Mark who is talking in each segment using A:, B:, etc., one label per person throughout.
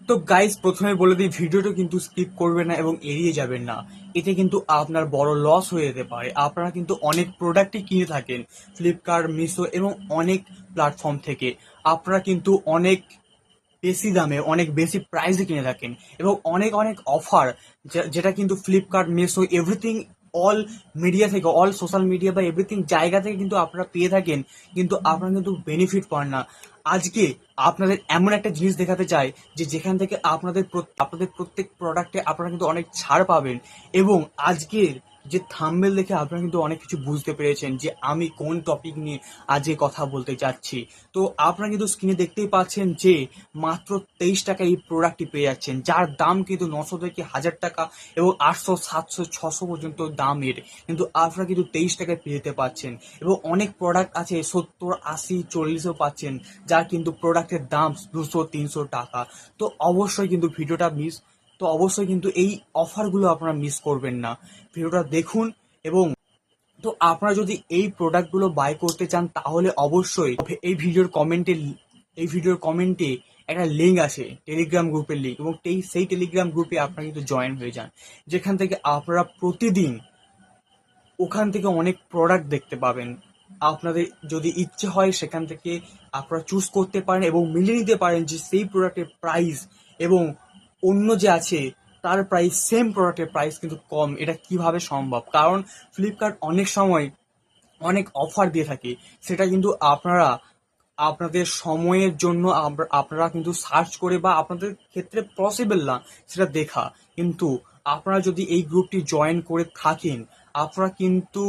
A: তো গাইস, প্রথমে বলে দিই, ভিডিওটা কিন্তু স্কিপ করবেন না এবং এড়িয়ে যাবেন না। এতে কিন্তু আপনার বড় লস হয়ে যেতে পারে। আপনারা কিন্তু অনেক প্রোডাক্টই কিনে থাকেন ফ্লিপকার্ট, মিশো এবং অনেক প্ল্যাটফর্ম থেকে। আপনারা কিন্তু অনেক বেশি দামে, অনেক বেশি প্রাইসে কিনে থাকেন এবং অনেক অনেক অফার, যেটা কিন্তু Flipkart, Meesho, everything, all media থেকে, অল সোশ্যাল মিডিয়া বা এভরিথিং জায়গা থেকে কিন্তু আপনারা পেয়ে থাকেন, কিন্তু আপনারা কিন্তু বেনিফিট পান না। আজকে আপনাদের এমন একটা জিনিস দেখাতে চাই যে যেখান থেকে আপনাদের প্রত্যেক প্রোডাক্টে আপনারা কিন্তু অনেক ছাড় পাবেন। এবং আজকের যে থাম্বনেল দেখে আপনারা কিন্তু অনেক কিছু বুঝতে পেরেছেন যে আমি কোন টপিক নিয়ে আজকে কথা বলতে চাচ্ছি। তো আপনারা কিন্তু স্ক্রিনে দেখতেই পাচ্ছেন যে মাত্র 23 টাকায় এই প্রোডাক্টটি পেয়ে যাচ্ছেন, যার দাম কিন্তু 900 থেকে 1000 টাকা এবং 800, 700, 600 পর্যন্ত দামের, কিন্তু আপনারা কিন্তু 23 টাকায় পেয়ে যেতে পাচ্ছেন। এবং অনেক প্রোডাক্ট আছে 70, 80, 40-ও পাচ্ছেন, যার কিন্তু প্রোডাক্টের দাম 200, 300 টাকা। তো অবশ্যই কিন্তু অবশ্যই কিন্তু এই অফারগুলো আপনারা মিস করবেন না। ভিডিওটা দেখুন। এবং তো আপনারা যদি এই প্রোডাক্টগুলো বাই করতে চান তাহলে অবশ্যই এই ভিডিওর কমেন্টে একটা লিঙ্ক আছে, টেলিগ্রাম গ্রুপের লিঙ্ক, এবং সেই টেলিগ্রাম গ্রুপে আপনারা কিন্তু জয়েন হয়ে যান, যেখান থেকে আপনারা প্রতিদিন ওখান থেকে অনেক প্রোডাক্ট দেখতে পাবেন। আপনাদের যদি ইচ্ছে হয় সেখান থেকে আপনারা চুজ করতে পারেন এবং মিলিয়ে নিতে পারেন যে সেই প্রোডাক্টের প্রাইস এবং অন্য যে আছে তার প্রাইস, সেম প্রোডাক্টের প্রাইস কিন্তু কম। এটা কিভাবে সম্ভব? কারণ ফ্লিপকার্ট অনেক সময় অনেক অফার দিয়ে থাকে। সেটা কিন্তু আপনারা আপনাদের সময়ের জন্য আপনারা কিন্তু সার্চ করে, বা আপনাদের ক্ষেত্রে পসিবল না সেটা দেখা, কিন্তু আপনারা যদি এই গ্রুপটি জয়েন করে থাকেন, আপনারা কিন্তু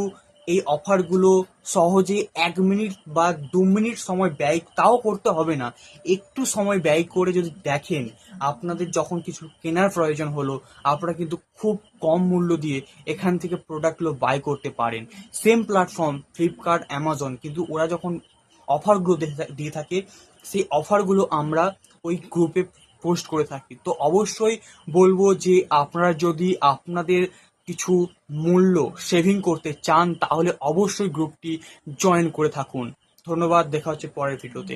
A: এই অফারগুলো সহজে 1 মিনিট বা 2 মিনিট সময় ব্যয়, তাও করতে হবে না, একটু সময় ব্যয় করে যদি দেখেন, আপনাদের যখন কিছু কেনার প্রয়োজন হলো, আপনারা কিন্তু খুব কম মূল্য দিয়ে এখান থেকে প্রোডাক্টগুলো বাই করতে পারেন। সেম প্ল্যাটফর্ম ফ্লিপকার্ট, অ্যামাজন, কিন্তু ওরা যখন অফারগুলো দিয়ে থাকে, সেই অফারগুলো আমরা ওই গ্রুপে পোস্ট করে থাকি। তো অবশ্যই বলবো যে আপনারা যদি আপনাদের কিছু মূল্য সেভিং করতে চান তাহলে অবশ্যই গ্রুপটি জয়েন করে থাকুন। ধন্যবাদ, দেখা হচ্ছে পরের ভিডিওতে।